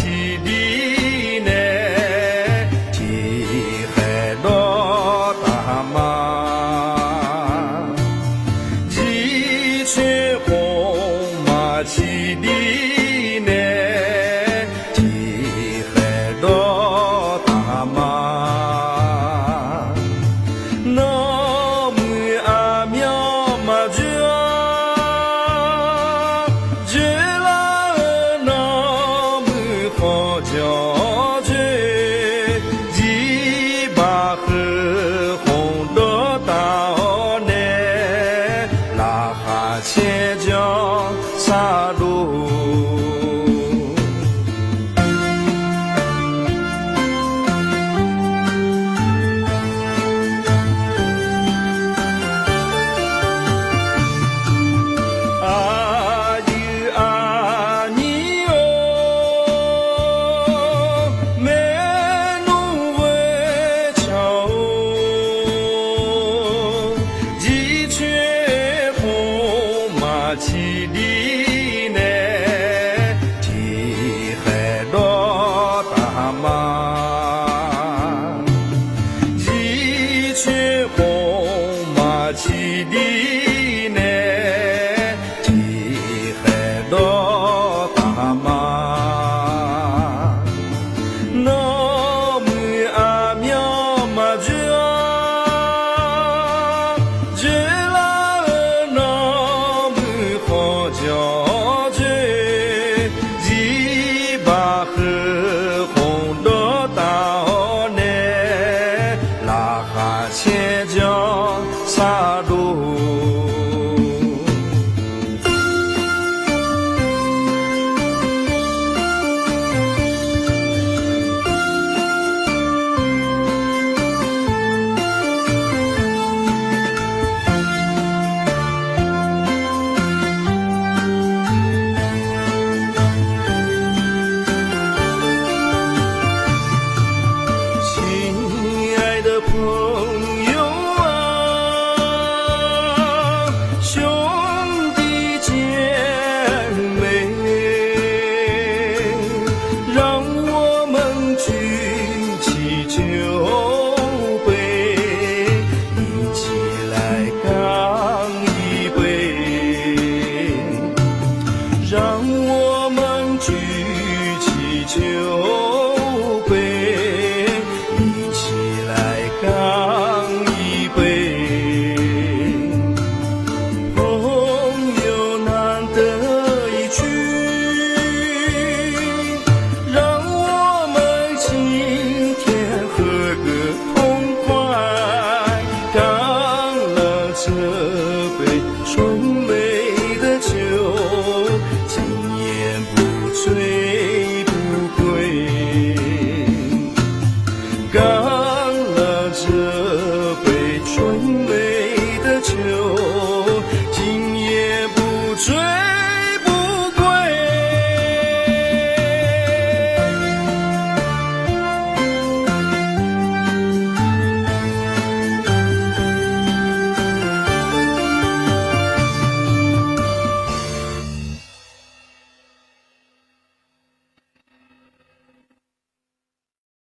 起的呢，题海落大马，一群红马起的呢，题海落大马，那么阿苗马脚。叫追一把河红的道呢，拉哈前脚杀路。起的呢，题海落大马，一群红马起的呢，题海落大马，那么阿苗马脚。叫追一把河红的道呢，拉哈前脚杀路。朋友啊，兄弟姐妹，让我们举起酒杯，一起来干一杯。让我们举起酒杯。